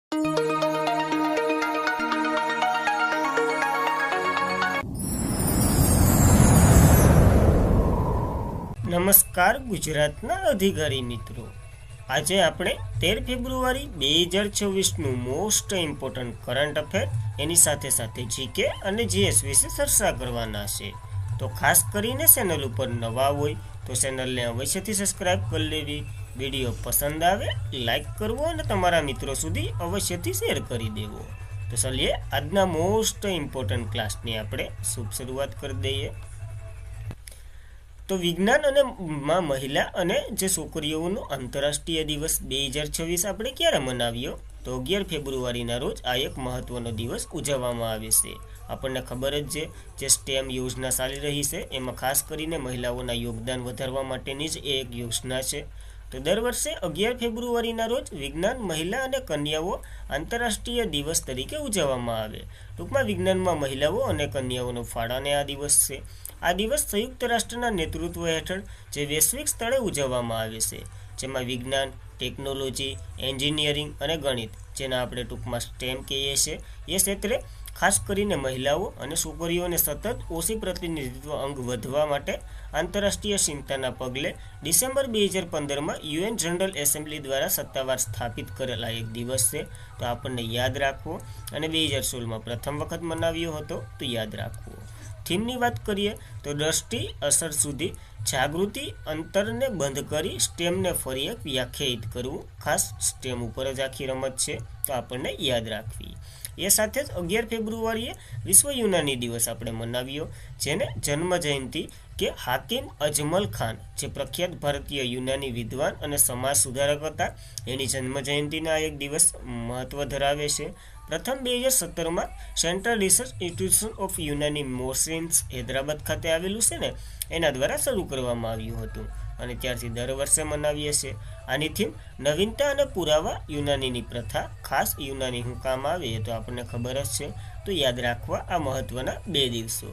નમસ્કાર ગુજરાતના અધિકારી મિત્રો, આજે આપણે 13 ફેબ્રુઆરી 2024નું મોસ્ટ ઇમ્પોર્ટન્ટ કરંટ અફેર એની સાથે સાથે જીકે અને જીએસ વિશે ચર્ચા કરવાના છે। તો ખાસ કરીને ચેનલ ઉપર નવા હોય તો ચેનલને અવશ્યથી સબસ્ક્રાઇબ કરી લેવી, વિડીયો પસંદ આવે લાઈક કરવો અને તમારા મિત્રો સુધી અવશ્યથી શેર કરી દેવો। તો ચલીએ આજના મોસ્ટ ઇમ્પોર્ટન્ટ ક્લાસની આપણે શુભ શરૂઆત કરી દઈએ। તો વિજ્ઞાન અને મહિલા અને જે છોકરીઓનો આંતરરાષ્ટ્રીય દિવસ 2026 આપણે ક્યારે મનાવ્યો? તો 11 ફેબ્રુઆરીના રોજ આ એક મહત્વનો દિવસ ઉજવવામાં આવે છે। આપણને ખબર જ છે જે સ્ટેમ યોજના ચાલી રહી છે એમાં ખાસ કરીને મહિલાઓના યોગદાન વધારવા માટેની જ એક યોજના છે। તો દર વર્ષે 11 ફેબ્રુઆરીના રોજ વિજ્ઞાન, મહિલા અને કન્યાઓ આંતરરાષ્ટ્રીય દિવસ તરીકે ઉજવવામાં આવે। ટૂંકમાં વિજ્ઞાનમાં મહિલાઓ અને કન્યાઓનો ફાળાને આ દિવસ છે। આ દિવસ સંયુક્ત રાષ્ટ્રના નેતૃત્વ હેઠળ જે વૈશ્વિક સ્તરે ઉજવવામાં આવે છે, જેમાં વિજ્ઞાન, ટેકનોલોજી, એન્જિનિયરિંગ અને ગણિત, જેના આપણે ટૂંકમાં સ્ટેમ કહીએ છીએ, એ ક્ષેત્રે ખાસ કરીને મહિલાઓ અને છોકરીઓને સતત ઓછી પ્રતિનિધિત્વ અંગ વધવા માટે આંતરરાષ્ટ્રીય ચિંતાના પગલે ડિસેમ્બર 2015માં યુએન જનરલ એસેમ્બલી દ્વારા સત્તાવાર સ્થાપિત કરેલા એક દિવસ છે। તો આપણને યાદ રાખવો અને 2016માં પ્રથમ વખત મનાવ્યો હતો, તો યાદ રાખવો। થીમની વાત કરીએ તો દ્રષ્ટિ અસર સુધી જાગૃતિ અંતરને બંધ કરી સ્ટેમને ફરી એક વ્યાખ્યાયિત કરવું, ખાસ સ્ટેમ ઉપર જ આખી રમત છે, તો આપણને યાદ રાખવી। એ સાથે જ 11 ફેબ્રુઆરીએ વિશ્વ યુનાની દિવસ આપણે મનાવ્યો, જેને જન્મ જયંતિ કે હાકિમ અજમલ ખાન, જે પ્રખ્યાત ભારતીય યુનાની વિદ્વાન અને સમાજ સુધારક હતા, એની જન્મ જયંતિના એક દિવસ મહત્વ ધરાવે છે। પ્રથમ 2017માં સેન્ટ્રલ રિસર્ચ ઇન્સ્ટિટ્યુશન ઓફ યુનાની મોર્સિન્સ હૈદરાબાદ ખાતે આવેલું છે ને, એના દ્વારા શરૂ કરવામાં આવ્યું હતું અને ત્યારથી દર વર્ષે મનાવીએ છીએ। આની થીમ નવીનતા અને પુરાવા, યુનાનીની પ્રથા, ખાસ યુનાની હું કામ આવે તો આપણને ખબર જ છે, તો યાદ રાખવા આ મહત્વના 2 દિવસો।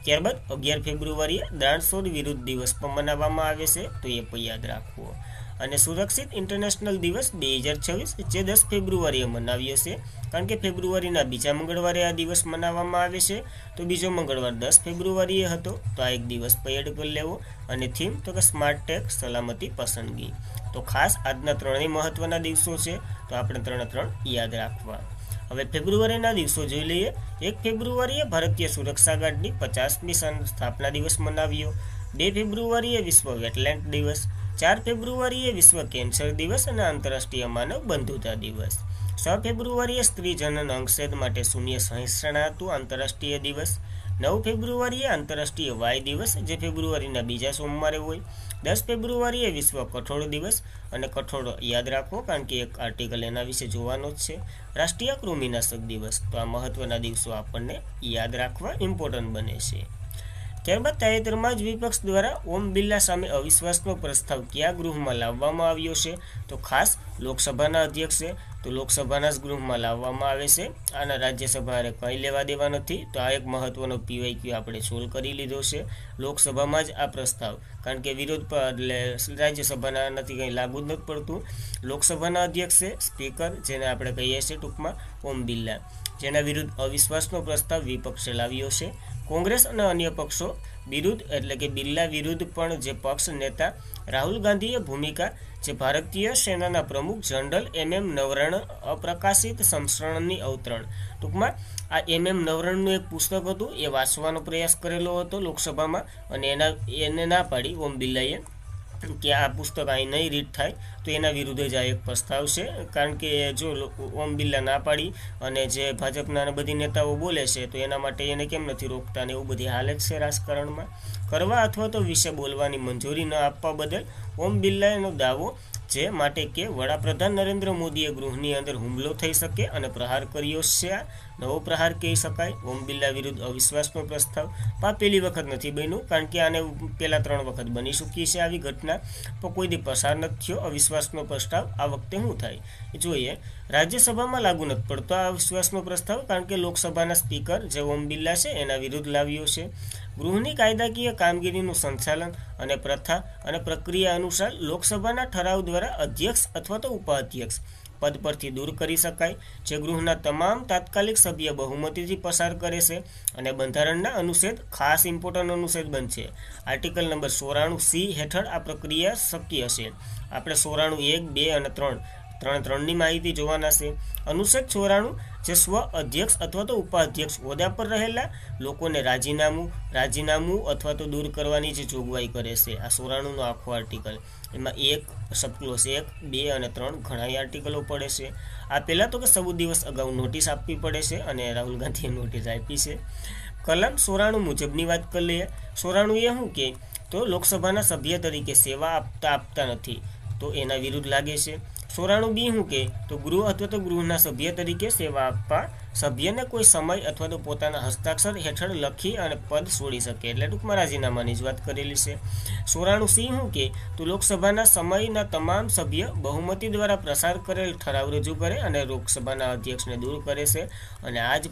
ત્યારબાદ 11 ફેબ્રુઆરીએ દાણચોર વિરુદ્ધ દિવસ પણ મનાવવામાં આવે છે, તો એ પણ યાદ રાખવો। અને સુરક્ષિત ઇન્ટરનેશનલ દિવસ 2026 જે 10 ફેબ્રુઆરીએ મનાવ્યો છે, કારણ કે ફેબ્રુઆરીના બીજા મંગળવારે આ દિવસ મનાવવામાં આવે છે, તો બીજો મંગળવાર 10 ફેબ્રુઆરીએ હતો, તો આ એક દિવસ પણ એડ કરી લેવો। અને થીમ તો કે સ્માર્ટ ટેક, સલામતી પસંદગી। તો ખાસ આજના ત્રણેય મહત્વના દિવસો છે, તો આપણે ત્રણ યાદ રાખવા। હવે ફેબ્રુઆરીના દિવસો જોઈ લઈએ। 1 ફેબ્રુઆરીએ ભારતીય સુરક્ષા ગાર્ડની 50મી સ્થાપના દિવસ મનાવ્યો। 2 ફેબ્રુઆરીએ વિશ્વ વેટલેન્ડ દિવસ। 4 ફેબ્રુઆરીએ વિશ્વ કેન્સર દિવસ અને આંતરરાષ્ટ્રીય માનવ બંધુતા દિવસ। 6 ફેબ્રુઆરીએ સ્ત્રી જનન અંગછેદ માટે શૂન્ય સહિષ્ણુતા આંતરરાષ્ટ્રીય દિવસ। 9 ફેબ્રુઆરીએ આંતરરાષ્ટ્રીય વાય દિવસ, જે ફેબ્રુઆરીના બીજા સોમવારે હોય। 10 ફેબ્રુઆરીએ વિશ્વ કઠોળ દિવસ, અને કઠોળ યાદ રાખવો કારણ કે એક આર્ટિકલ એના વિશે જોવાનો જ છે। રાષ્ટ્રીય કૃમિનાશક દિવસ, તો આ મહત્વના દિવસો આપણને યાદ રાખવા ઇમ્પોર્ટન્ટ બને છે। ત્યારબાદ તાજેતરમાં જ વિપક્ષ દ્વારા ઓમ બિરલા સામે અવિશ્વાસનો પ્રસ્તાવ કયા ગૃહમાં લાવવામાં આવ્યો છે? તો ખાસ લોકસભાના અધ્યક્ષે, તો લોકસભાના જ ગૃહમાં લાવવામાં આવે છે। આના રાજ્યસભાએ કંઈ લેવા દેવા નથી, તો આ એક મહત્વનો પીવાયક્યુ આપણે સોલ્વ કરી લીધો છે। લોકસભામાં જ આ પ્રસ્તાવ, કારણ કે વિરોધ એટલે રાજ્યસભાના નથી કંઈ લાગુ જ નથી પડતું। લોકસભાના અધ્યક્ષે સ્પીકર, જેને આપણે કહીએ છીએ ટૂંકમાં ઓમ બિરલા, જેના વિરુદ્ધ અવિશ્વાસનો પ્રસ્તાવ વિપક્ષે લાવ્યો છે। કોંગ્રેસ અને અન્ય પક્ષો વિરુદ્ધ, એટલે કે બિરલા વિરુદ્ધ પણ જે પક્ષ નેતા રાહુલ ગાંધીએ ભૂમિકા, જે ભારતીય સેનાના પ્રમુખ જનરલ નરવણે અપ્રકાશિત સંસ્કરણની અવતરણ, ટૂંકમાં આ નરવણેનું એક પુસ્તક હતું, એ વાંચવાનો પ્રયાસ કરેલો હતો લોકસભામાં, અને એને ના પાડી ઓમ બિરલાએ કે આ પુસ્તક અહીં નહીં રીડ થાય, તો એના વિરુદ્ધ જ આ એક પ્રસ્તાવ છે। કારણ કે જો ઓમ બિરલા ના પાડી અને જે ભાજપના બધી નેતાઓ બોલે છે, તો એના માટે એને કેમ નથી રોકતા ને એવું બધી હાલત છે રાજકારણમાં। કરવા અથવા તો વિશે બોલવાની મંજૂરી ન આપવા બદલ ઓમ બિરલાનો દાવો, જે માટે કે વડાપ્રધાન નરેન્દ્ર મોદીએ ગૃહની અંદર હુમલો થઈ શકે અને પ્રહાર કર્યો છે, આ નવો પ્રહાર કહી શકાય। ઓમ બિરલા વિરુદ્ધ અવિશ્વાસનો પ્રસ્તાવ આ પહેલી વખત નથી બન્યું, કારણ કે આને પહેલા 3 વખત બની ચૂકી છે આવી ઘટના, પણ કોઈ દી પસાર નથી થયો અવિશ્વાસનો પ્રસ્તાવ। આ વખતે શું થાય જોઈએ। રાજ્યસભામાં લાગુ નથી પડતો આ અવિશ્વાસનો પ્રસ્તાવ, કારણ કે લોકસભાના સ્પીકર જે ઓમ બિરલા છે એના વિરુદ્ધ લાવ્યો છે। ગૃહની કાયદાકીય કામગીરીનું સંચાલન અને પ્રથા અને પ્રક્રિયા અનુસાર લોકસભાના ઠરાવ દ્વારા અધ્યક્ષ અથવા તો ઉપાધ્યક્ષ પદ પરથી દૂર કરી શકાય, જે ગૃહના તમામ તાત્કાલિક સભ્ય બહુમતીથી પસાર કરે છે અને બંધારણના અનુચ્છેદ ખાસ ઇમ્પોર્ટન્ટ અનુચ્છેદ બનશે. આર્ટિકલ નંબર 94C હેઠળ આ પ્રક્રિયા શક્ય છે. આપણે 94(1), 2 અને 3ની માહિતી જોવાના છે. અનુચ્છેદ 94 જે સ્વ અધ્યક્ષ અથવા તો ઉપાધ્યક્ષ હોદ્દા પર રહેલા લોકોને રાજીનામું અથવા તો દૂર કરવાની જે જોગવાઈ કરે છે. આ 94નો આખો આર્ટિકલ. એમાં 1 સબક્લોઝ 1, 2 અને 3 ઘણા આર્ટિકલો પડે છે. આ પહેલાં તો કે 14 દિવસ અગાઉ નોટિસ આપવી પડે છે અને રાહુલ ગાંધીએ નોટિસ આપી છે. કલમ 94 મુજબની વાત કરી લઈએ. 94 એ શું કે તો લોકસભાના સભ્ય તરીકે સેવા આપતા નથી તો એના વિરુદ્ધ લાગે છે. 94B શું કે તો ગૃહ અથવા તો ગૃહના સભ્ય તરીકે સેવા આપવા સભ્યને કોઈ સમય અથવા તો પોતાના હસ્તાક્ષર હેઠળ લખી અને પદ છોડી શકે, એટલે ટૂંકમાં રાજીનામાની જ વાત કરેલી છે. 94C શું કે તો લોકસભાના સમયના તમામ સભ્ય બહુમતી દ્વારા પ્રસાર કરેલ ઠરાવ રજૂ કરે અને લોકસભાના અધ્યક્ષને દૂર કરે છે. અને આ જ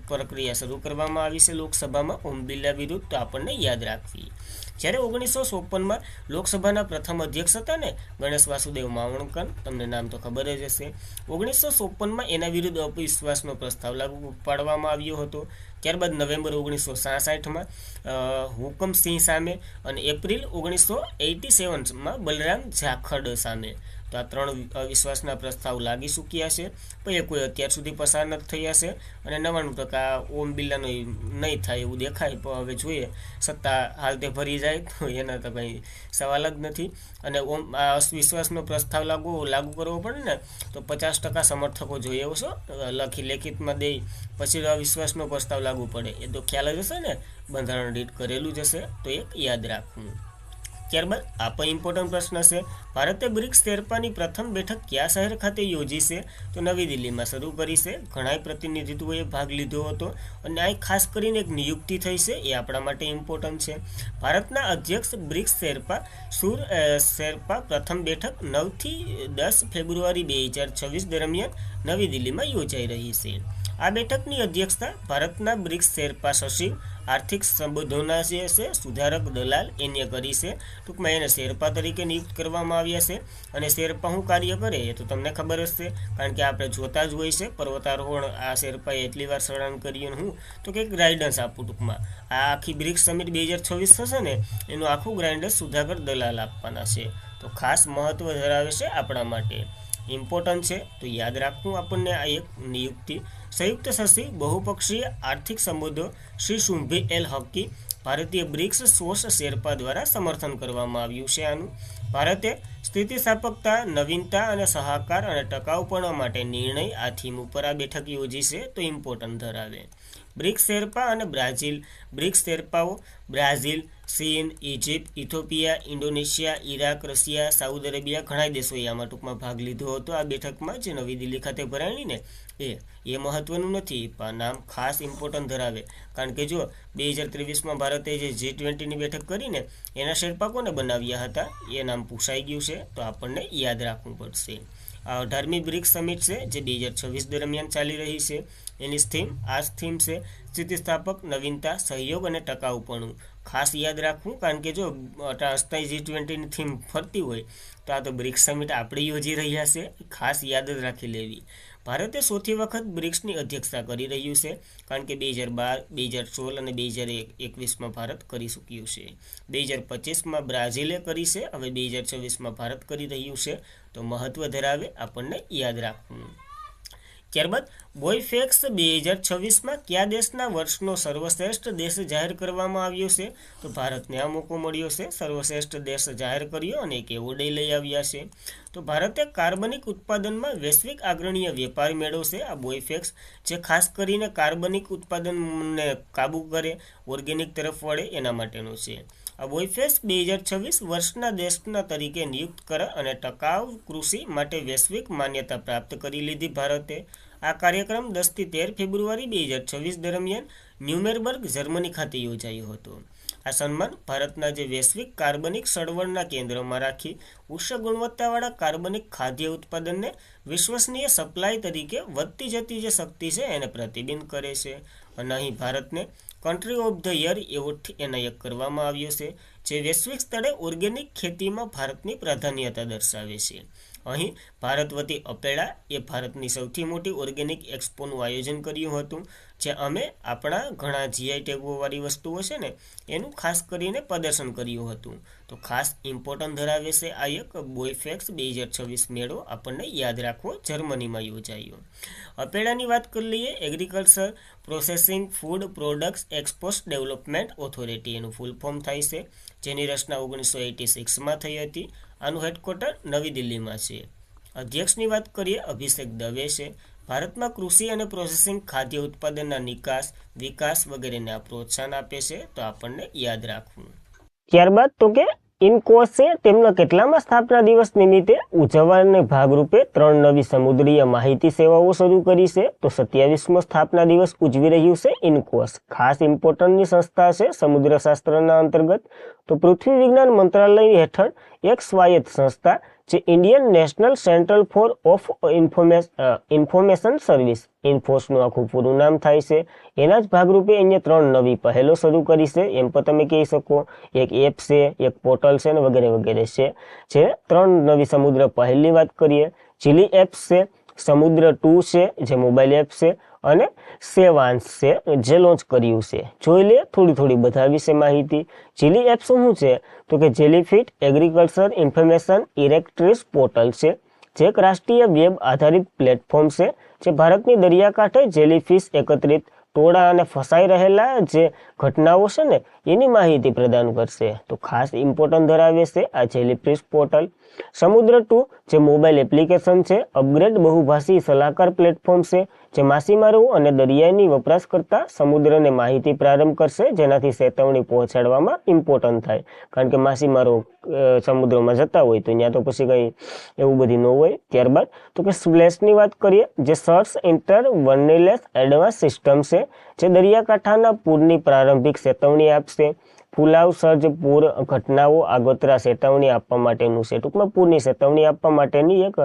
પ્રક્રિયા શરૂ કરવામાં આવી છે લોકસભામાં ઓમ બિરલા વિરુદ્ધ, તો આપણને યાદ રાખવી. જ્યારે 1954માં લોકસભાના પ્રથમ અધ્યક્ષ હતા ને ગણેશ વાસુદેવ માવણકર, તમને નામ તો ખબર જ હશે. 1954માં એના વિરુદ્ધ અવિશ્વાસનો પ્રસ્તાવ લાગુ પાડવામાં આવ્યો હતો. ત્યારબાદ નવેમ્બર 1966માં હુકમસિંહ સામે અને એપ્રિલ 1987માં બલરામ જાખડ સામે. તો આ 3 અવિશ્વાસના પ્રસ્તાવ લાગી ચૂક્યા છે, પણ એ કોઈ અત્યાર સુધી પસાર નથી થયા છે. અને 99% ઓમ બિરલાનો નહીં થાય એવું દેખાય, પણ હવે જોઈએ સત્તા હાલ તે ભરી જાય તો એના તો કંઈ સવાલ જ નથી. અને આ અવિશ્વાસનો પ્રસ્તાવ લાગુ કરવો પડે ને તો 50% સમર્થકો જોઈએ એવો છો લેખિતમાં દે પછી અવિશ્વાસનો પ્રસ્તાવ લાગુ પડે, એ તો ખ્યાલ જ હશે ને, બંધારણ રીત કરેલું જ હશે, તો એક યાદ રાખવું. ત્યારબાદ આ પણ ઇમ્પોર્ટન્ટ પ્રશ્ન છે. ભારતે બ્રિક્સ શેરપાની પ્રથમ બેઠક કયા શહેર ખાતે યોજી છે? તો નવી દિલ્હીમાં શરૂ કરી છે. ઘણા પ્રતિનિધિત્વોએ ભાગ લીધો હતો અને આ ખાસ કરીને એક નિયુક્તિ થઈ છે, એ આપણા માટે ઇમ્પોર્ટન્ટ છે. ભારતના અધ્યક્ષ બ્રિક્સ શેરપા પ્રથમ બેઠક 9થી 10 ફેબ્રુઆરી 2026 દરમિયાન નવી દિલ્હીમાં યોજાઈ રહી છે. આ બેઠકની અધ્યક્ષતા ભારતના બ્રિક્સ શેરપા સચિવ આર્થિક સંબંધોના જે છે સુધારક દલાલ એને કરી છે. ટૂંકમાં એને શેરપા તરીકે નિયુક્ત કરવામાં આવ્યા છે. અને શેરપા શું કાર્ય કરે એ તો તમને ખબર જ છે, કારણ કે આપણે જોતા જ હોય છે પર્વતારોહણ. આ શેરપાએ એટલી વાર સળંગ કર્યું હું તો કંઈક ગાઈડન્સ આપું. ટૂંકમાં આ આખી બ્રિક્સ સમિટ 2026 થશે ને એનું આખું ગાઈડન્સ સુધાકર દલાલ આપવાના છે, તો ખાસ મહત્વ ધરાવે છે આપણા માટે, ઇમ્પોર્ટન્ટ છે, તો યાદ રાખવું આપણને આ એક નિયુક્તિ. સંયુક્ત સચિવ બહુપક્ષીય આર્થિક સંબંધો શ્રી શુંભી એલ હકી, ભારતીય બ્રિક્સ સોસ શેરપા દ્વારા સમર્થન કરવામાં આવ્યું છે. આનું ભારતે સ્થિતિસ્થાપકતા, નવીનતા અને સહકાર અને ટકાઉપણા માટે નિર્ણય આ થીમ ઉપર આ બેઠક યોજી છે, તો ઇમ્પોર્ટન્ટ ધરાવે. બ્રિક્સ શેરપા અને બ્રાઝિલ. બ્રિક્સ શેરપાઓ બ્રાઝિલ, ચીન, Egypt, Ethiopia, Indonesia, Iraq, Russia, Saudi Arabia ઘણા દેશોએ આમાં ટૂંકમાં ભાગ લીધો હતો આ બેઠકમાં, જે નવી દિલ્હી ખાતે ભરાણી ને એ મહત્વનું નથી, પણ નામ ખાસ ઇમ્પોર્ટન્ટ ધરાવે. કારણ કે જો 2023માં ભારતે જે G20ની બેઠક કરીને એના શેરપા કોને બનાવ્યા હતા એ નામ પૂછાઈ ગયું છે, તો આપણને યાદ રાખવું પડશે. આ 18મી બ્રિક્સ સમિટ છે જે 2026 દરમિયાન ચાલી રહી છે. એની થીમ છે સ્થિતિસ્થાપક, નવીનતા, સહયોગ અને ટકાઉપણું. ખાસ યાદ રાખવું, કારણ કે જો અસ્થાયી G20ની થીમ ફરતી હોય તો આ તો બ્રિક્સ સમિટ આપણે યોજી રહ્યા છે, ખાસ યાદ જ રાખી લેવી. ભારતે ચોથી વખત બ્રિક્સની અધ્યક્ષતા કરી રહ્યું છે, કારણ કે 2012, 2016 અને 2021માં ભારત કરી ચૂક્યું છે. 2025માં બ્રાઝિલે કરી છે, હવે 2026માં ભારત કરી રહ્યું છે, તો મહત્વ ધરાવે, આપણને યાદ રાખવું. ત્યારબાદ બોયફેક્સ 2026માં કયા દેશના વર્ષનો સર્વશ્રેષ્ઠ દેશ જાહેર કરવામાં આવ્યો છે? તો ભારતને આ મોકો મળ્યો છે, સર્વશ્રેષ્ઠ દેશ જાહેર કર્યો અને એક એવોર્ડ લઈ આવ્યા છે. તો ભારતે કાર્બનિક ઉત્પાદનમાં વૈશ્વિક અગ્રણીય વેપાર મેળવશે આ બોયફેક્સ, જે ખાસ કરીને કાર્બનિક ઉત્પાદનને કાબુ કરે, ઓર્ગેનિક તરફ વળે એના માટેનો છે. આ બોયફેક્સ 2026 વર્ષના દેશના તરીકે નિયુક્ત કરે અને ટકાઉ કૃષિ માટે વૈશ્વિક માન્યતા પ્રાપ્ત કરી લીધી ભારતે. આ કાર્યક્રમ 10થી 13 ફેબ્રુઆરી 2026 દરમિયાન ન્યુમેરબર્ગ, જર્મની ખાતે યોજાયો હતો. આ સન્માન ભારતના જે વૈશ્વિક કાર્બનિક ચળવળના કેન્દ્રમાં રાખી ઉચ્ચ ગુણવત્તાવાળા કાર્બનિક ખાદ્ય ઉત્પાદનને વિશ્વસનીય સપ્લાય તરીકે વધતી જતી જે શક્તિ છે એને પ્રતિબિંબ કરે છે. અને અહીં ભારતને કન્ટ્રી ઓફ ધ યર એવોર્ડથી એનાયત કરવામાં આવ્યો છે, જે વૈશ્વિક સ્તરે ઓર્ગેનિક ખેતીમાં ભારતની પ્રાધાન્યતા દર્શાવે છે. અહીં ભારત વતી અપેડા એ ભારતની સૌથી મોટી ઓર્ગેનિક એક્સપોનું આયોજન કર્યું હતું, જે અમે આપણા ઘણા જીઆઈ ટેગોવાળી વસ્તુઓ છે ને એનું ખાસ કરીને પ્રદર્શન કર્યું હતું. તો ખાસ ઇમ્પોર્ટન્ટ ધરાવે છે આ એક બોયફેક્સ 2026 મેળો આપણને યાદ રાખવો જર્મનીમાં યોજાયો. અપેડાની વાત કરી લઈએ. Agriculture processing food products export development authority એનું ફૂલ ફોર્મ થાય છે, જેની રચના 1986માં થઈ હતી. આનું હેડક્વાર્ટર નવી દિલ્હીમાં છે. અધ્યક્ષની વાત કરીએ અભિષેક દવે છે. ભારતમાં કૃષિ અને પ્રોસેસિંગ ખાદ્ય ઉત્પાદનના નિકાસ વિકાસ વગેરેને આ પ્રોત્સાહન આપે છે, તો આપણને યાદ રાખવું. ત્યારબાદ તો કે ઇનકોસે તેમના કેટલામાં સ્થાપના દિવસ નિમિત્તે ઉજવવાના ભાગરૂપે 3 નવી સમુદ્રીય માહિતી સેવાઓ શરૂ કરી છે. તો 27મો સ્થાપના દિવસ ઉજવી રહ્યું છે ઇનકોસ. ખાસ ઇમ્પોર્ટન્ટની સંસ્થા છે સમુદ્રશાસ્ત્રના અંતર્ગત. તો પૃથ્વી વિજ્ઞાન મંત્રાલય હેઠળ એક સ્વાયત્ત સંસ્થા જે Indian national centre for of information service ઇન્ફોસનું આખું પૂરું નામ થાય છે, એના જ ભાગરૂપે અહીંયા 3 નવી પહેલો શરૂ કરી છે, એમ પણ તમે કહી શકો. એક એપ છે, એક પોર્ટલ છે ને વગેરે વગેરે છે. જે 3 નવી સમુદ્ર પહેલની વાત કરીએ, ચીલી એપ્સ છે, સમુદ્ર 2 છે જે મોબાઈલ એપ છે, અને સેવાંશ છે જે લોન્ચ કર્યું છે. જોઈ લે થોડી બધા વિશે માહિતી. ચીલી એપ શું છે? તો કે જેલીફિટ એગ્રીકલ્ચર ઇન્ફોર્મેશન ઇરેક્ટ્રીસ પોર્ટલ છે, જે એક રાષ્ટ્રીય વેબ આધારિત પ્લેટફોર્મ છે જે ભારતની દરિયાકાંઠે જેલીફિશ એકત્રિત ટોળા અને ફસાઈ રહેલા જે ઘટનાઓ છે ને એની માહિતી પ્રદાન કરશે. તો ખાસ ઇમ્પોર્ટન્ટ ધરાવે છે આ જેલીફિશ પોર્ટલ. સમુદ્ર 2 જે મોબાઈલ એપ્લિકેશન છે, અપગ્રેડ બહુભાષી સલાહકાર પ્લેટફોર્મ છે જે માછીમારો અને દરિયાની વપરાશકર્તા સમુદ્રને માહિતી પ્રારંભ કરશે, જેનાથી ચેતવણી પહોંચાડવામાં ઇમ્પોર્ટન્ટ થાય. કારણ કે માછીમારો સમુદ્રમાં જતા હોય તો ત્યાં તો પછી કંઈ એવું બધી ન હોય. ત્યારબાદ તો કે સ્પ્લેશની વાત કરીએ, જે સર્ચ ઇન્ટર વર્નિલેસ એડવાન્સ સિસ્ટમ છે જે દરિયાકાંઠાના પૂરની પ્રારંભિક ચેતવણી આપશે. ફુલાવ સર્જ પૂર ઘટનાઓ આગોતરા ચેતવણી આપવા માટેનું છે. ટૂંકમાં પૂરની ચેતવણી આપવા માટેની એક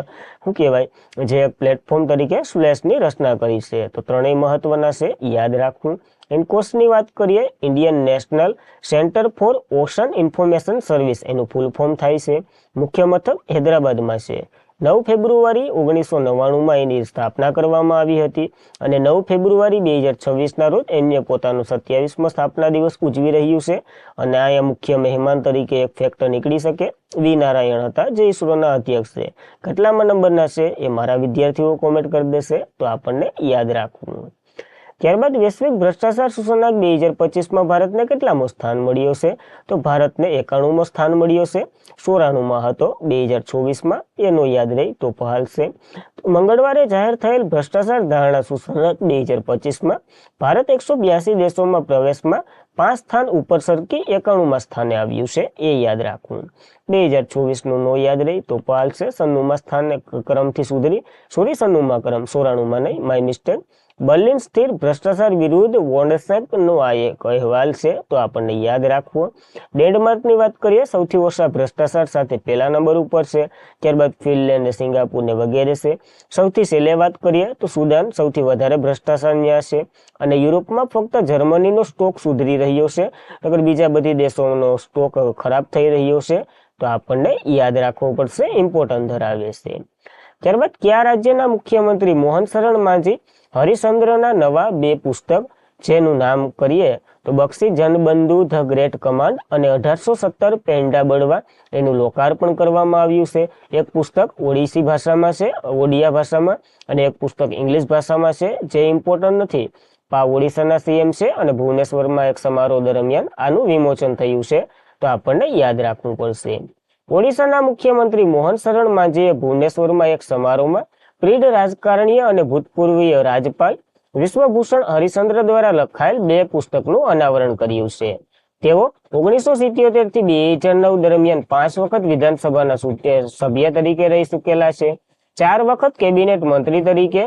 શું કહેવાય જે પ્લેટફોર્મ તરીકે સ્પ્લેશની રચના કરી છે. તો 3 મહત્વના છે, યાદ રાખવું. ઇનકોસની વાત કરીએ, Indian national centre four ocean information service એનું ફૂલ ફોર્મ થાય છે. મુખ્ય મથક હૈદરાબાદમાં છે. 9 ફેબ્રુઆરી 1999માં એની સ્થાપના કરવામાં આવી હતી અને 9 ફેબ્રુઆરી 2026ના રોજ એને પોતાનો 27મો સ્થાપના દિવસ ઉજવી રહ્યું છે. અને અહીંયા મુખ્ય મહેમાન તરીકે એક ફેક્ટ નીકળી શકે, વી નારાયણ હતા જે ઇસરોના અધ્યક્ષ છે. કેટલામાં નંબરના છે એ મારા વિદ્યાર્થીઓ કોમેન્ટ કરી દેશે, તો આપણને યાદ રાખવું. ત્યારબાદ વૈશ્વિક ભ્રષ્ટાચાર સૂચકાંક 2025માં ભારતને કેટલામો સ્થાન મળ્યો છે? તો ભારતને 91મો સ્થાન મળ્યો છે. 94માં હતો 2024માં, એનો યાદ રહી તો પહાલ છે. મંગળવારે જાહેર થયેલ ભ્રષ્ટાચાર ધારણા સૂચકાંક 2025માં ભારત 182 દેશોમાં પ્રવેશમાં 5 સ્થાન ઉપર સરકી 91માં સ્થાને આવ્યું છે, એ યાદ રાખવું. 2024નું નો યાદ રહી તો પહાલ છે. 96માં સ્થાને ક્રમથી સુધરી 96માં ક્રમ 94માં નહીં, માય મિસ્ટેક. બર્લિન સ્થિર ભ્રષ્ટાચાર વિરુદ્ધ વોન્ડસેકનો આ એક અહેવાલ છે, તો આપણને યાદ રાખવો. ડેનમાર્કની વાત કરીએ, સૌથી ઓછા ભ્રષ્ટાચાર સાથે પહેલા નંબર ઉપર છે. ત્યારબાદ ફિનલેન્ડ, સિંગાપુર ને વગેરે છે. સૌથી છેલ્લે વાત કરીએ તો સુદાન સૌથી વધારે ભ્રષ્ટાચાર ન્યા છે. અને યુરોપમાં ફક્ત જર્મનીનો સ્ટોક સુધરી રહ્યો છે, નકર બીજા બધી દેશોનો સ્ટોક ખરાબ થઈ રહ્યો છે. તો આપણને યાદ રાખવું પડશે, ઇમ્પોર્ટન્ટ ધરાવે છે. ત્યારબાદ કયા રાજ્યના મુખ્યમંત્રી મોહન શરણ માંઝી હરિશ્ચંદ્રના નવા 2 પુસ્તક જેનું નામ કરીએ તો બક્ષી જનબંધુ ધ ગ્રેટ કમાન્ડ અને 1817 પેંડા બળવા એનું લોકાર્પણ કરવામાં આવ્યું છે. એક પુસ્તક ઓડિસી ભાષામાં છે, ઓડિયા ભાષામાં, અને એક પુસ્તક ઇંગ્લિશ ભાષામાં છે જે ઇમ્પોર્ટન્ટ નથી. ઓડિશાના સીએમ છે અને ભુવનેશ્વરમાં એક સમારોહ દરમિયાન આનું વિમોચન થયું છે, તો આપણને યાદ રાખવું પડશે. ઓડિશાના મુખ્યમંત્રી મોહન શરણ માંઝીએ ભુવનેશ્વરમાં એક સમારોહમાં પ્રીડ રાજકારણીય અને ભૂતપૂર્વીય રાજ્યપાલ વિશ્વભૂષણ હરિશ્ચંદ્ર દ્વારા લખાયેલ 2 પુસ્તકનું અનાવરણ કર્યું છે. તેઓ 1977 થી 2009 દરમિયાન 5 વખત વિધાનસભાના સભ્ય તરીકે રહી ચૂકેલા છે, 4 વખત કેબિનેટ મંત્રી તરીકે,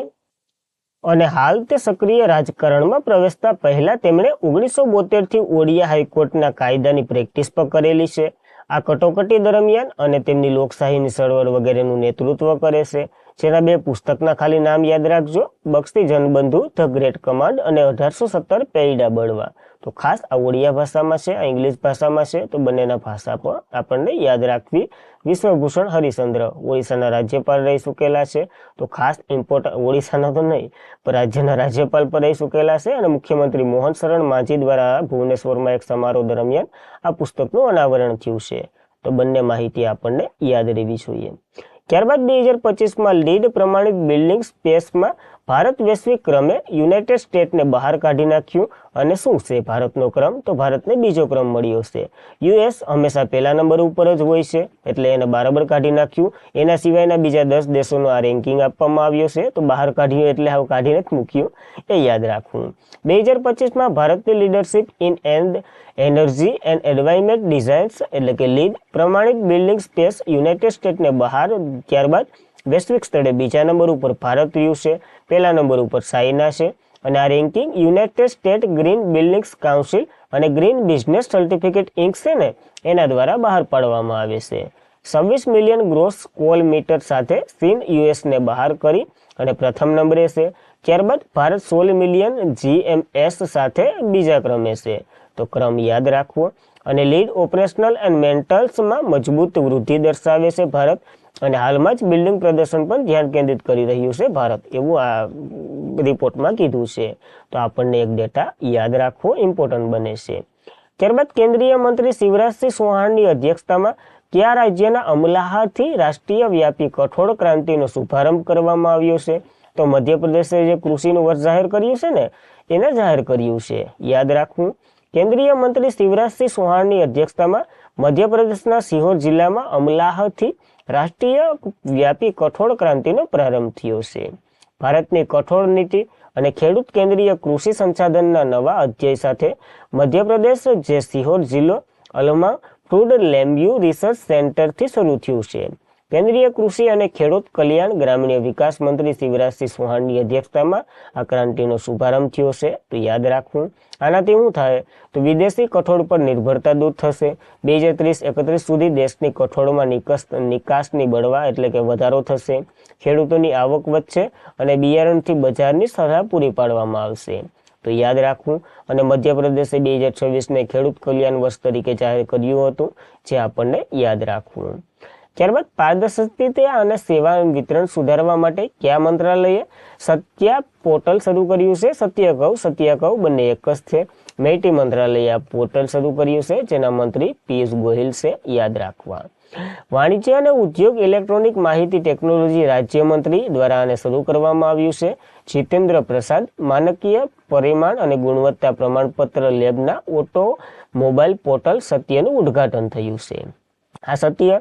અને હાલ તે સક્રિય રાજકારણમાં પ્રવેશતા પહેલા તેમણે 1972 થી ઓડિયા હાઈકોર્ટના કાયદાની પ્રેક્ટિસ પણ કરેલી છે. આ કટોકટી દરમિયાન અને તેમની લોકશાહીની ચળવળ વગેરેનું નેતૃત્વ કરે છે. જેના 2 પુસ્તકના ખાલી નામ યાદ રાખજો, બક્ષી જનબંધુ ધ ગ્રેટ કમાન્ડ અને 1817 પૈડા બળવા. તો ખાસ આ ઓડિયા ભાષામાં છે, આ ઇંગ્લિશ ભાષામાં છે, તો બંનેના ભાષા પણ આપણને યાદ રાખવી. વિશ્વભૂષણ હરિશ્ચંદ્ર ઓડિશાના રાજ્યપાલ રહી ચૂકેલા છે, તો ખાસ ઇમ્પોર્ટન્ટ, ઓડિશાના તો નહીં પણ રાજ્યના રાજ્યપાલ પર રહી ચૂકેલા છે અને મુખ્યમંત્રી મોહન શરણ માંઝી દ્વારા ભુવનેશ્વરમાં એક સમારોહ દરમિયાન આ પુસ્તકનું અનાવરણ થયું છે. તો બંને માહિતી આપણને યાદ રહેવી જોઈએ. ત્યારબાદ 2025માં લીડ પ્રમાણિત બિલ્ડિંગ સ્પેસમાં ભારત વૈશ્વિક ક્રમે યુનાઇટેડ સ્ટેટ્સને બહાર કાઢી નાખ્યું. અને શું છે ભારતનો ક્રમ? તો ભારતને બીજો ક્રમ મળ્યો છે. યુએસ હંમેશા પહેલા નંબર ઉપર જ હોય છે, એટલે એને બરાબર કાઢી નાખ્યું. એના સિવાયના બીજા 10 દેશોનો આ રેન્કિંગ આપવામાં આવ્યો છે, તો બહાર કાઢ્યું એટલે હવે કાઢીને જ મૂક્યું, એ યાદ રાખવું. 2025માં ભારતની leadership in energy and environment designs એટલે કે લીડ પ્રમાણિત બિલ્ડિંગ સ્પેસ યુનાઇટેડ સ્ટેટ્સને બહાર. ત્યારબાદ વૈશ્વિક સ્તરે બીજા નંબર ઉપર ભારત રહ્યું છે, પહેલા નંબર ઉપર ચાઇના છે. અને આ ranking United state green buildings council અને ગ્રીન બિઝનેસ સર્ટિફિકેટ ઇન્ક છે ને એના દ્વારા બહાર પાડવામાં આવે છે. 26 મિલિયન ગ્રોસ સ્ક્વેર મીટર સાથે ચીન યુએસને બહાર કરી અને પ્રથમ નંબરે છે. ત્યારબાદ ભારત 16 મિલિયન GMS સાથે બીજા ક્રમે છે. તો ક્રમ યાદ રાખવો. અને લીડ ઓપરેશનલ એન્ડ મેન્ટલ્સમાં મજબૂત વૃદ્ધિ દર્શાવે છે ભારત. અને હાલમાં જ બિલ્ડિંગ પ્રદર્શન પર ધ્યાન કેન્દ્રિત કરી રહ્યું છે ભારત, એવું આ રિપોર્ટમાં કીધું છે. તો આપણને એક ડેટા યાદ રાખવો ઇમ્પોર્ટન્ટ બને છે. ત્યારબાદ કેન્દ્રીય મંત્રી શિવરાજસિંહ ચૌહાણની અધ્યક્ષતામાં કયા રાજ્યના અમલાહાથી રાષ્ટ્રીય વ્યાપી કઠોળ ક્રાંતિનો શુભારંભ કરવામાં આવ્યો છે? તો મધ્યપ્રદેશે જે કૃષિનું વર્ષ જાહેર કર્યું છે ને એને જાહેર કર્યું છે, યાદ રાખવું. કેન્દ્રીય મંત્રી શિવરાજસિંહ ચૌહાણની અધ્યક્ષતામાં મધ્યપ્રદેશના સિહોર જિલ્લામાં અમલાહથી રાષ્ટ્રીય વ્યાપી કઠોળ ક્રાંતિનો પ્રારંભ થયો છે. ભારતની કઠોળ નીતિ અને ખેડૂત કેન્દ્રીય કૃષિ સંસાધનના નવા અધ્યાય સાથે મધ્યપ્રદેશ જે સિહોર જિલ્લો અલમાં ફૂડ લેમ્બ્યુ રિસર્ચ સેન્ટરથી શરૂ થયું છે. કેન્દ્રીય કૃષિ અને ખેડૂત કલ્યાણ ગ્રામીણ વિકાસ મંત્રી શિવરાજસિંહ ચૌહાણની અધ્યક્ષતામાં આ ક્રાંતિનો શુભારંભ થયો છે, તો યાદ રાખવું. આનાથી શું થાય? તો વિદેશી કઠોળ પર નિર્ભરતા દૂર થશે. 2030-31 સુધી દેશની કઠોળમાં નિકાસની બળવા એટલે કે વધારો થશે. ખેડૂતોની આવક વધશે અને બિયારણથી બજારની સલાહ પૂરી પાડવામાં આવશે, તો યાદ રાખવું. અને મધ્યપ્રદેશે 2026ને ખેડૂત કલ્યાણ વર્ષ તરીકે જાહેર કર્યું હતું, જે આપણને યાદ રાખવું. ત્યારબાદ પારદર્શકતા અને સેવા વિતરણ સુધારવા માટે કયા મંત્રાલયે સત્યા પોર્ટલ શરૂ કર્યું છે? સત્ય કહો બંને એક જ છે. મેટી મંત્રાલયે આ પોર્ટલ શરૂ કર્યું છે, જેના મંત્રી પિયુષ ગોયલ છે, યાદ રાખવા. વાણિજ્ય અને ઉદ્યોગ ઇલેક્ટ્રોનિક માહિતી ટેકનોલોજી રાજ્યમંત્રી દ્વારા આને શરૂ કરવામાં આવ્યું છે. જીતેન્દ્ર પ્રસાદ માનકીય પરિમાણ અને ગુણવત્તા પ્રમાણપત્ર લેબના ઓટોમોબાઈલ પોર્ટલ સત્યનું ઉદ્ઘાટન થયું છે. આ સત્ય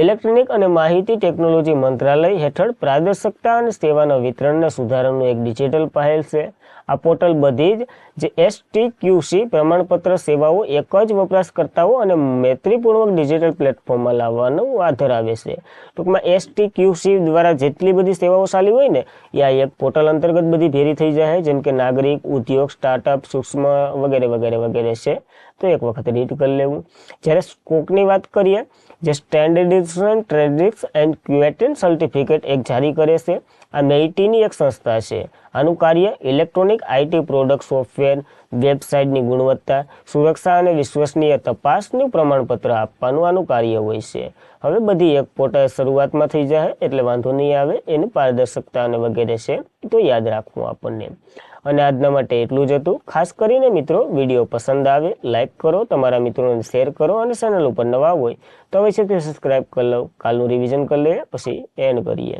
ઇલેક્ટ્રોનિક અને માહિતી ટેકનોલોજી મંત્રાલય હેઠળ પારદર્શકતા અને સેવાના વિતરણના સુધારાનું એક ડિજિટલ પહેલ છે. આ પોર્ટલ બધી જ STQC પ્રમાણપત્ર સેવાઓ એક જ વપરાશકર્તાઓ અને મૈત્રીપૂર્વક ડિજિટલ પ્લેટફોર્મમાં લાવવાનું આ ધરાવે છે. ટૂંકમાં STQC દ્વારા જેટલી બધી સેવાઓ ચાલી હોય ને એ આ એક પોર્ટલ અંતર્ગત બધી ભેરી થઈ જાય, જેમ કે નાગરિક, ઉદ્યોગ, સ્ટાર્ટઅપ, સૂક્ષ્મ વગેરે વગેરે વગેરે છે. તો એક વખત રીડ કરી લેવું. જ્યારે સ્કોકની વાત કરીએ, જે સ્ટેન્ડર્ડાઇઝેશન ટ્રેડિક્સ એન્ડ ક્યુએટન સર્ટિફિકેટ એક જારી કરે છે. આ મેઇટીની એક સંસ્થા છે. આનું કાર્ય ઇલેક્ટ્રોનિક IT પ્રોડક્ટ, સોફ્ટવેર, વેબસાઇટની ગુણવત્તા, સુરક્ષા અને વિશ્વસનીય તપાસનું પ્રમાણપત્ર આપવાનું આનું કાર્ય હોય છે. હવે બધી એક પોર્ટલ શરૂઆતમાં થઈ જાય એટલે વાંધો નહીં આવે, એની પારદર્શકતા અને વગેરે છે, તો યાદ રાખવું આપણને. અને આજના માટે એટલું જ હતું. ખાસ કરીને મિત્રો વિડીયો પસંદ આવે લાઇક કરો, તમારા મિત્રોને શેર કરો અને ચેનલ ઉપર નવા હોય તો અવશ્યથી સબસ્ક્રાઇબ કરી લો. કાલનું રિવિઝન કરી લઈએ પછી એન્ડ કરીએ.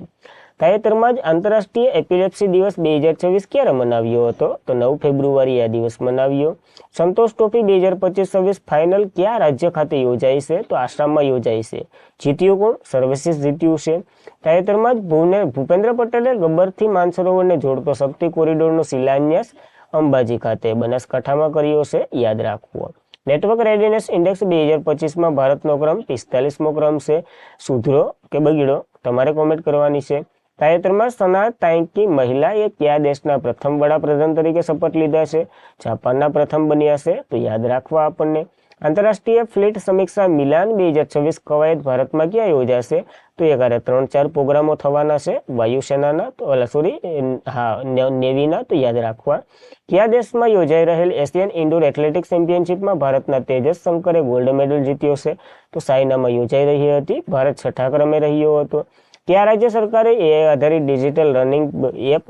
તાજેતરમાં જ આંતરરાષ્ટ્રીય એપિલેપ્સી દિવસ 2026 ક્યારે મનાવ્યો હતો? તો 9 ફેબ્રુઆરી આ દિવસ મનાવ્યો. સંતોષ ટ્રોફી 2025-26 ફાઇનલ કયા રાજ્ય ખાતે યોજાઈ છે? તો આસામમાં યોજાઈ છે. જીત્યું કોણ? સર્વિસીસ જીત્યું છે. તાજેતરમાં જ ભૂપેન્દ્ર પટેલે ગબ્બરથી માનસરોવરને જોડતો શક્તિ કોરિડોરનો શિલાન્યાસ અંબાજી ખાતે બનાસકાંઠામાં કર્યો છે, યાદ રાખવો. નેટવર્ક રેડિનેસ ઇન્ડેક્સ 2025માં ભારતનો ક્રમ 45મો ક્રમ છે. સુધરો કે બગડો તમારે કોમેન્ટ કરવાની છે. તાજેતરમાં સના તાઇકી મહિલાએ કયા દેશના પ્રથમ વડાપ્રધાન તરીકે શપથ લીધા છે? જાપાનના પ્રથમ બન્યા છે, તો યાદ રાખવા આપણને. આંતરરાષ્ટ્રીય ફ્લીટ સમીક્ષા મિલાન 2026 કવાયત ભારતમાં ક્યાં યોજાશે? તો એ ઘરે 3-4 પ્રોગ્રામો થવાના છે વાયુસેનાના, નેવીના, તો યાદ રાખવા. કયા દેશમાં યોજાઈ રહેલ એશિયન ઇન્ડોર એથ્લેટિક્સ ચેમ્પિયનશિપમાં ભારતના તેજસ શંકરે ગોલ્ડ મેડલ જીત્યો છે? તો ચાઇનામાં યોજાઈ રહી હતી. ભારત 6ઠા ક્રમે રહ્યો હતો. કયા રાજ્ય સરકારે એઆઈ આધારિત ડિજિટલ લર્નિંગ એપ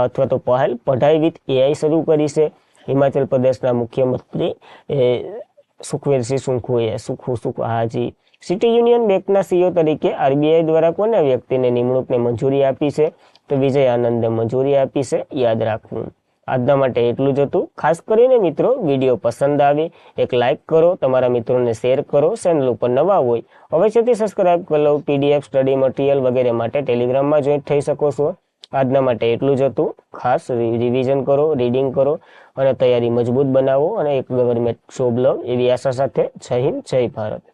અથવા તો પહેલ પઢાઈ વિથ એઆઈ શરૂ કરી છે? હિમાચલ પ્રદેશના મુખ્યમંત્રી સુખવીરસિંહ સુખુ હાજી. સિટી યુનિયન બેંકના સીઈઓ તરીકે આરબીઆઈ દ્વારા કોને વ્યક્તિને નિમણૂકને મંજૂરી આપી છે? તો વિજય આનંદે મંજૂરી આપી છે, યાદ રાખવું. આજના માટે એટલું જ હતું. ખાસ કરીને મિત્રો, વિડીયો પસંદ આવે એક લાઇક કરો, તમારા મિત્રોને શેર કરો. ચેનલ ઉપર નવા હોય અવશ્યથી સબસ્ક્રાઇબ કરી લો. પીડીએફ, સ્ટડી મટીરિયલ વગેરે માટે ટેલિગ્રામમાં જોઈન્ટ થઈ શકો છો. આજના માટે એટલું જ હતું. ખાસ રિવિઝન કરો, રીડિંગ કરો અને તૈયારી મજબૂત બનાવો અને એક ગવર્મેન્ટ જોબ લો એવી આશા સાથે જય હિન્દ, જય ભારત.